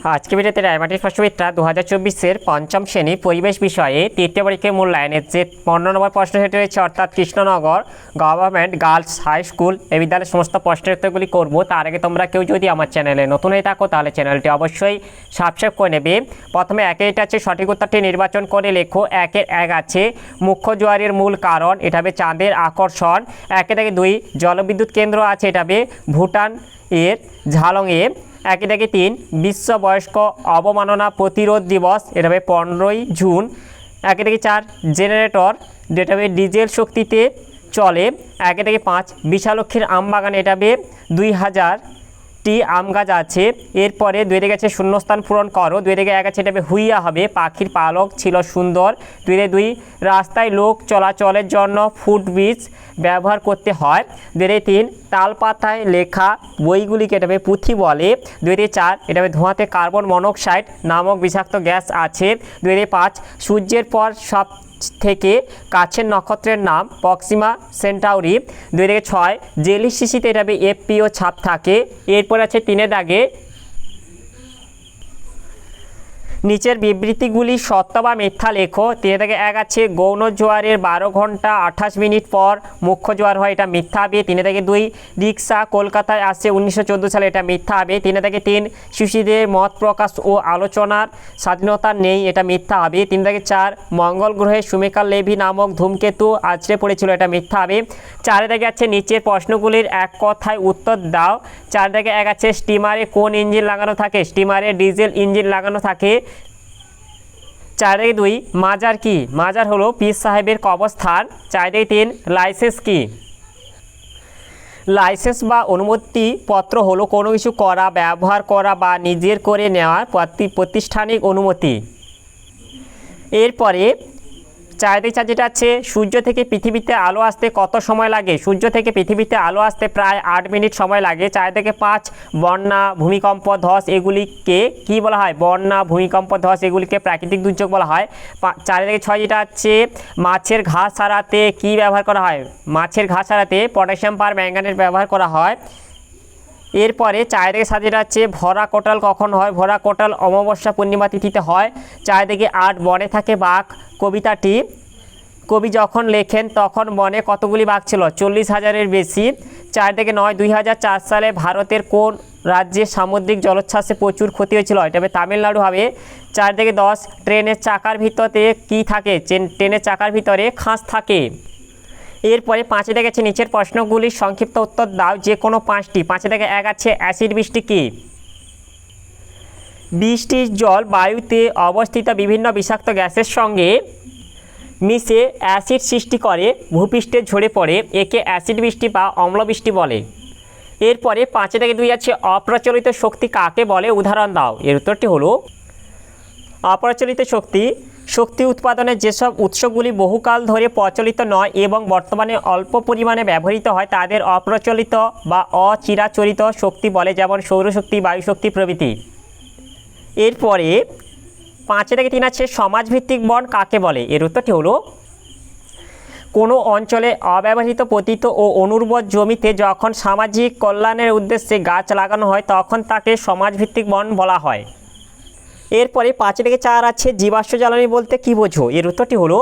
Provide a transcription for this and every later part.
আজকে ভিডিওতে রায়মাটির প্রশ্নবিদরা 2024-এর পঞ্চম শ্রেণী পরিবেশ বিষয়ে তৃতীয় পরীক্ষায় মূল্যায়নের যে 15 নম্বর প্রশ্ন সেটি রয়েছে, অর্থাৎ Krishnanagar government girls high school এই বিদ্যালয়ের সমস্ত প্রশ্নের উত্তরগুলি করবো। তার আগে তোমরা কেউ যদি আমার চ্যানেলে নতুন হয়ে থাকো তাহলে চ্যানেলটি অবশ্যই সাবস্ক্রাইব করে নেবে। প্রথমে একে এটা আছে, সঠিক উত্তরটি নির্বাচন করে লেখো। একের এক আছে মুখ্য জোয়ারের মূল কারণ, এটা হবে চাঁদের আকর্ষণ। একে থেকে দুই জলবিদ্যুৎ কেন্দ্র আছে, এটা হবে ভুটান এর ঝালংয়ে। একে থেকে তিন বিশ্ব বয়স্ক অবমাননা প্রতিরোধ দিবস, এটা হবে 15ই জুন। একে থেকে চার জেনারেটর, যেটা হবে ডিজেল শক্তিতে চলে। একে থেকে পাঁচ বিশালক্ষীর আম বাগান, এটা হবে 2000টি আম গাছ আছে। এরপরে দুই থেকে আছে শূন্যস্থান পূরণ করো। দুই থেকে এক আছে, এটা হবে হুইয়া হবে পাখির পালক ছিল সুন্দর। দুই থেকে দুই রাস্তায় লোক চলাচলের জন্য ফুটব্রিজ ব্যবহার করতে হয়। দুই থেকে তিন তালপাতায় লেখা বইগুলিকে এটা হবে পুঁথি বলে। দুই থেকে চার এটা হবে ধোঁয়াতে কার্বন মনোক্সাইড নামক বিষাক্ত গ্যাস আছে। দুই থেকে পাঁচ সূর্যের পর সব থেকে কাছের নক্ষত্রের নাম প্রক্সিমা সেন্টাউরি। দুই থেকে ছয় জেলি শিশিতে এটা হবে এফপিও ছাপ থাকে। এরপর আছে তিনের দাগে নিচের বিবৃতিগুলি সত্য বা মিথ্যা লেখো। তিনে থেকে এক আছে গৌণ জোয়ারের 12 ঘন্টা 28 মিনিট পর মুখ্য জোয়ার হয়, এটা মিথ্যা হবে। তিনে থেকে দুই রিক্সা কলকাতায় আসে 1914 সালে, এটা মিথ্যা হবে। তিনে থেকে তিন শিশুদের মত প্রকাশ ও আলোচনার স্বাধীনতা নেই, এটা মিথ্যা হবে। তিন থেকে চার মঙ্গল গ্রহে সুমেকার লেভি নামক ধূমকেতু আছড়ে পড়েছিল, এটা মিথ্যা হবে। চারে থেকে আছে নিচের প্রশ্নগুলির এক কথায় উত্তর দাও। চার থেকে এক আছে স্টিমারে কোন ইঞ্জিন লাগানো থাকে, স্টিমারে ডিজেল ইঞ্জিন লাগানো থাকে। চার থেকে দুই মাজার কি, মাজার হলো পীর সাহেবের কবরস্থান। চার থেকে তিন লাইসেন্স কি, লাইসেন্স বা অনুমতিপত্র হলো কোনো কিছু করা, ব্যবহার করা বা নিজের করে নেওয়ার প্রাতিষ্ঠানিক অনুমতি। এরপরে চার থেকে চার যেটা আছে সূর্য থেকে পৃথিবীতে আলো আসতে কত সময় লাগে, সূর্য থেকে পৃথিবীতে আলো আসতে প্রায় 8 মিনিট সময় লাগে। চার থেকে পাঁচ বন্যা ভূমিকম্প ধস এগুলিকে কি বলা হয়, বন্যা ভূমিকম্প ধস এগুলিকে প্রাকৃতিক দুর্যোগ বলা হয়। চার থেকে ছয় যেটা আছে মাছের ঘাস সারাতে কি ব্যবহার করা হয়, মাছের ঘাস সারাতে পটাশিয়াম পার ম্যাঙ্গানেট ব্যবহার করা হয়। এরপরে চার থেকে সাত যেটা হচ্ছে ভরা কোটাল কখন হয়, ভরা কোটাল অমাবস্যা পূর্ণিমা তিথিতে হয়। চার থেকে আট বনে থাকে বাঘ কবিতাটি কবি যখন লেখেন তখন বনে কতগুলি বাঘ ছিল, 40,000-এর বেশি। চার থেকে নয় 2004 সালে ভারতের কোন রাজ্যে সামুদ্রিক জলোচ্ছ্বাসে প্রচুর ক্ষতি হয়েছিল, এটা হবে তামিলনাড়ু হবে। চার থেকে দশ ট্রেনের চাকার ভিতরে কি থাকে, ট্রেনের চাকার ভিতরে খাঁজ থাকে। এরপরে পাঁচে থেকে আছে নিচের প্রশ্নগুলির সংক্ষিপ্ত উত্তর দাও যে কোনো পাঁচটি। পাঁচে থেকে এক আছে অ্যাসিড বৃষ্টি কি, বৃষ্টির জল বায়ুতে অবস্থিত বিভিন্ন বিষাক্ত গ্যাসের সঙ্গে মিশে অ্যাসিড সৃষ্টি করে ভূপৃষ্ঠে ঝরে পড়ে, একে অ্যাসিড বৃষ্টি বা অম্ল বৃষ্টি বলে। এরপরে পাঁচে থেকে দুই আছে অপ্রচলিত শক্তি কাকে বলে, উদাহরণ দাও। এর উত্তরটি হলো অপ্রচলিত শক্তি শক্তি উৎপাদনের যেসব উৎসগুলি বহুকাল ধরে প্রচলিত নয় এবং বর্তমানে অল্প পরিমাণে ব্যবহৃত হয় তাদের অপ্রচলিত বা অচিরাচরিত শক্তি বলে, যেমন সৌরশক্তি বায়ুশক্তি প্রভৃতি। এরপরে পাঁচে থেকে তিন আছে সমাজভিত্তিক বন কাকে বলে, এর উত্তরটি হলো কোনো অঞ্চলে অব্যবহৃত পতিত ও অনুর্বর জমিতে যখন সামাজিক কল্যাণের উদ্দেশ্যে গাছ লাগানো হয় তখন তাকে সমাজভিত্তিক বন বলা হয়। এরপরে পাঁচে থেকে চার আছে জীবাশ্ম জ্বালানি বলতে কী বোঝো, এর উত্তরটি হলো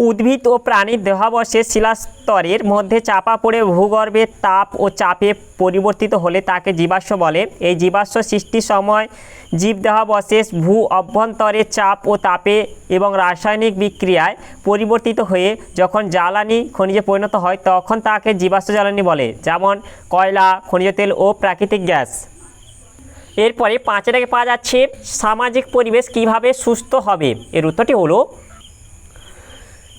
উদ্ভিদ ও প্রাণীর দেহাবশেষ শিলাস্তরের মধ্যে চাপা পড়ে ভূগর্ভের তাপ ও চাপে পরিবর্তিত হলে তাকে জীবাশ্ম বলে। এই জীবাশ্ম সৃষ্টির সময় জীবদেহাবশেষ ভূ অভ্যন্তরে চাপ ও তাপে এবং রাসায়নিক বিক্রিয়ায় পরিবর্তিত হয়ে যখন জ্বালানি খনিজে পরিণত হয় তখন তাকে জীবাশ্ম জ্বালানি বলে, যেমন কয়লা খনিজ তেল ও প্রাকৃতিক গ্যাস। এরপরে পাঁচে থেকে পাওয়া যাচ্ছে সামাজিক পরিবেশ কিভাবে সুস্থ হবে, এর উত্তরটি হলো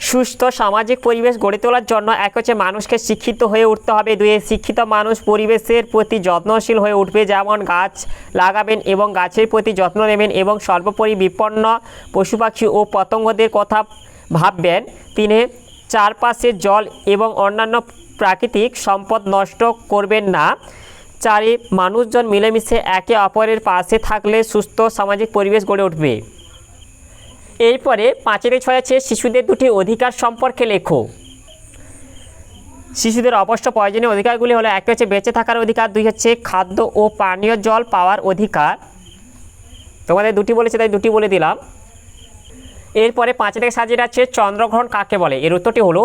সুস্থ সামাজিক পরিবেশ গড়ে তোলার জন্য এক হচ্ছে মানুষকে শিক্ষিত হয়ে উঠতে হবে। দুই শিক্ষিত মানুষ পরিবেশের প্রতি যত্নশীল হয়ে উঠবে, যেমন গাছ লাগাবেন এবং গাছের প্রতি যত্ন নেবেন এবং সর্বোপরি বিপন্ন পশু পাখি ও পতঙ্গদের কথা ভাববেন। তিনে চারপাশের জল এবং অন্যান্য প্রাকৃতিক সম্পদ নষ্ট করবেন না। চারে মানুষজন মিলেমিশে একে অপরের পাশে থাকলে সুস্থ সামাজিক পরিবেশ গড়ে উঠবে। এরপরে পাঁচের ছয় আছে শিশুদের দুটি অধিকার সম্পর্কে লেখো। শিশুদের অবশ্য প্রয়োজনীয় অধিকারগুলি হলো, এক হচ্ছে বেঁচে থাকার অধিকার, দুই হচ্ছে খাদ্য ও পানীয় জল পাওয়ার অধিকার। তোমাদের দুটি বলেছে তাই দুটি বলে দিলাম। এরপরে 5 থেকে 7 যেটা আছে চন্দ্রগ্রহণ কাকে বলে, এর উত্তরটি হলো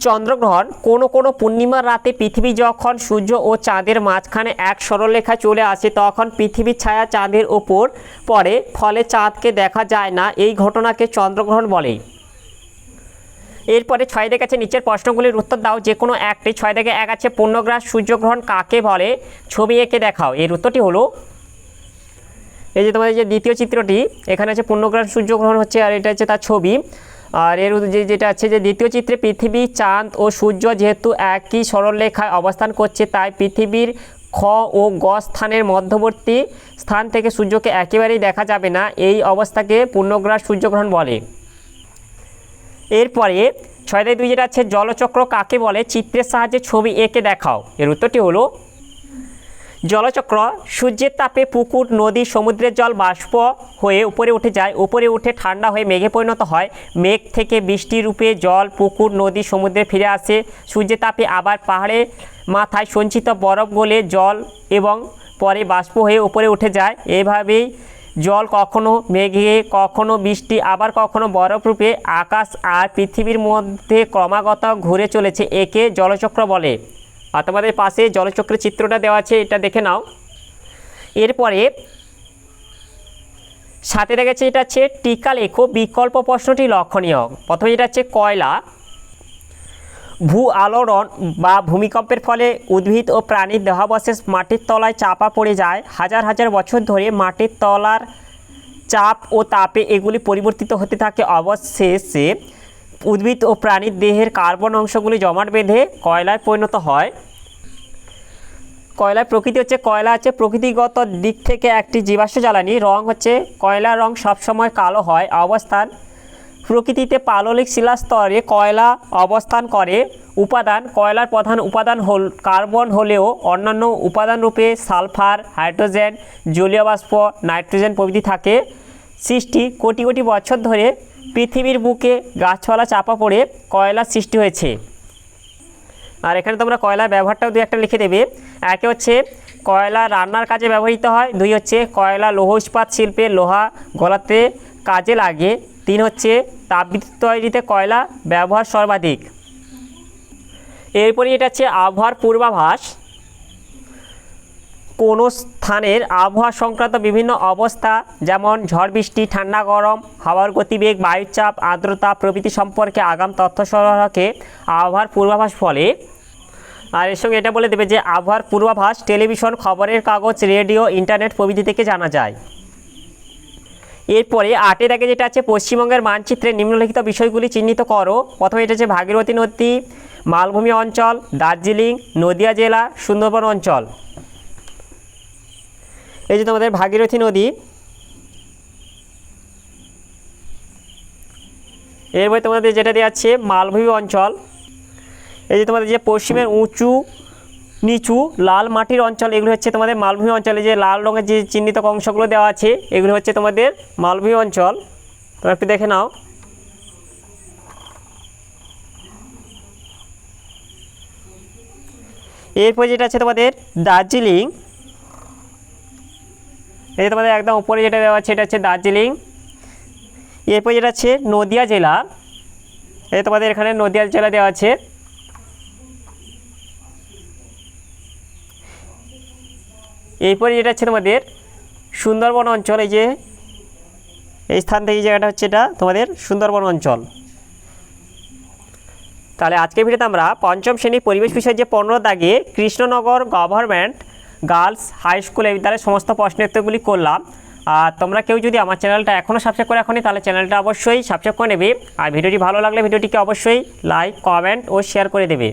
চন্দ্রগ্রহণ কোনো পূর্ণিমার রাতে পৃথিবী যখন সূর্য ও চাঁদের মাঝখানে এক সরলরেখায় চলে আসে তখন পৃথিবীর ছায়া চাঁদের ওপর পড়ে, ফলে চাঁদকে দেখা যায় না, এই ঘটনাকে চন্দ্রগ্রহণ বলে। এরপরে 6 থেকে আছে নিচের প্রশ্নগুলির উত্তর দাও যে কোনো একটি। 6 থেকে 1 আছে পূর্ণগ্রাস সূর্যগ্রহণ কাকে বলে, ছবি এঁকে দেখাও, এর উত্তরটি হলো এই যে তোমাদের যে দ্বিতীয় চিত্রটি এখানে আছে পূর্ণগ্রাস সূর্যগ্রহণ হচ্ছে, আর এটা হচ্ছে তার ছবি। আর এর যেটা আছে যে দ্বিতীয় চিত্রে পৃথিবী চাঁদ ও সূর্য যেহেতু একই সরলরেখায় অবস্থান করছে তাই পৃথিবীর খ ও গ স্থানের মধ্যবর্তী স্থান থেকে সূর্যকে একেবারেই দেখা যাবে না, এই অবস্থাকে পূর্ণগ্রাস সূর্যগ্রহণ বলে। এরপরে 6 থেকে 2 যেটা আছে জলচক্র কাকে বলে, চিত্রের সাহায্যে ছবি এঁকে দেখাও, এর উত্তরটি হলো জলচক্র সূর্যের তাপে পুকুর নদী সমুদ্রের জল বাষ্প হয়ে উপরে উঠে যায়, উপরে উঠে ঠান্ডা হয়ে মেঘে পরিণত হয়, মেঘ থেকে বৃষ্টি রূপে জল পুকুর নদী সমুদ্রে ফিরে আসে, সূর্যের তাপে আবার পাহাড়ে মাথায় সঞ্চিত বরফ গলে জল এবং পরে বাষ্প হয়ে উপরে উঠে যায়, এভাবেই জল কখনো মেঘে কখনো বৃষ্টি আবার কখনো বরফ রূপে আকাশ আর পৃথিবীর মধ্যে ক্রমাগত ঘুরে চলেছে, একে জলচক্র বলে। আর তোমাদের পাশে জলচক্রের চিত্রটা দেওয়া আছে, এটা দেখে নাও। এরপরে 7 দেখেছে এটা হচ্ছে টিকা লেখো, বিকল্প প্রশ্নটি লক্ষণীয়। প্রথমে যেটা হচ্ছে কয়লা ভূ আলোড়ন বা ভূমিকম্পের ফলে উদ্ভিদ ও প্রাণীর দেহাবশেষ মাটির তলায় চাপা পড়ে যায়, হাজার হাজার বছর ধরে মাটির তলার চাপ ও তাপে এগুলি পরিবর্তিত হতে থাকে, অবশেষে উদ্ভিদ ও প্রাণীর দেহের কার্বন অংশগুলি জমাট বেঁধে কয়লায় পরিণত হয়। কয়লার প্রকৃতি হচ্ছে কয়লা হচ্ছে প্রকৃতিগত দিক থেকে একটি জীবাশ্ম জ্বালানি, রং হচ্ছে কয়লার রং সবসময় কালো হয়, অবস্থান প্রকৃতিতে পাললিক শিলাস্তরে কয়লা অবস্থান করে, উপাদান কয়লার প্রধান উপাদান কার্বন হলেও অন্যান্য উপাদান রূপে সালফার, হাইড্রোজেন, জলীয় বাষ্প, নাইট্রোজেন প্রভৃতি থাকে। সৃষ্টি কোটি কোটি বছর ধরে পৃথিবীর বুকে গাছপালা চাপা পড়ে কয়লার সৃষ্টি হয়েছে। আর এখানে তোমরা কয়লার ব্যবহারটাও 2-1টা লিখে দেবে। একে হচ্ছে কয়লা রান্নার কাজে ব্যবহৃত হয়, 2 হচ্ছে কয়লা লৌহ ইস্পাত শিল্পে লোহা গলাতে কাজে লাগে, 3 হচ্ছে তাপবিদ্যুৎ তৈরিতে কয়লা ব্যবহার সর্বাধিক। এরপরে এটা হচ্ছে আবহাওয়ার পূর্বাভাস, কোনো স্থানের আবহাওয়া সংক্রান্ত বিভিন্ন অবস্থা যেমন ঝড় বৃষ্টি, ঠান্ডা গরম, হাওয়ার গতিবেগ, বায়ুচাপ, আর্দ্রতা প্রভৃতি সম্পর্কে আগাম তথ্য সরবরাহকে আবহাওয়ার পূর্বাভাস বলে। আর এর সঙ্গে এটা বলে দেবে যে আবহাওয়ার পূর্বাভাস টেলিভিশন, খবরের কাগজ, রেডিও, ইন্টারনেট প্রভৃতি থেকে জানা যায়। এরপরে 8 থেকে যেটা আছে পশ্চিমবঙ্গের মানচিত্রে নিম্নলিখিত বিষয়গুলি চিহ্নিত করো। প্রথমে এটা হচ্ছে ভাগীরথী নদী, মালভূমি অঞ্চল, দার্জিলিং, নদিয়া জেলা, সুন্দরবন অঞ্চল। এই যে তোমাদের ভাগীরথী নদী, এরপরে তোমাদের যেটা দেওয়া আছে মালভূমি অঞ্চল, এই যে তোমাদের যে পশ্চিমের উঁচু নিচু লাল মাটির অঞ্চল, এগুলো হচ্ছে তোমাদের মালভূমি অঞ্চলে যে লাল রঙের যে চিহ্নিত অংশগুলো দেওয়া আছে এগুলো হচ্ছে তোমাদের মালভূমি অঞ্চল। তোমরা একটু দেখে নাও। এরপর যেটা আছে তোমাদের দার্জিলিং, এই যে তোমাদের একদম উপরে যেটা দেওয়া আছে এটা হচ্ছে দার্জিলিং। এরপর যেটা আছে নদিয়া জেলা, এই তোমাদের এখানে নদিয়া জেলা দেওয়া আছে। এরপরে যেটা হচ্ছে তোমাদের সুন্দরবন অঞ্চল, এই যে এই স্থান থেকে এই জায়গাটা হচ্ছে এটা তোমাদের সুন্দরবন অঞ্চল। তাহলে আজকের ভিডিওতে আমরা পঞ্চম শ্রেণীর পরিবেশ বিষয়ের যে 15 দাগে Krishnanagar government girls high school এই বিদ্যালয়ের সমস্ত প্রশ্নের উত্তরগুলি করলাম। আর তোমরা কেউ যদি আমার চ্যানেলটা এখনও সাবস্ক্রাইব করে রাখোনি তাহলে চ্যানেলটা অবশ্যই সাবস্ক্রাইব করে নেবে। আর ভিডিওটি ভালো লাগলে ভিডিওটিকে অবশ্যই লাইক, কমেন্ট ও শেয়ার করে দেবে।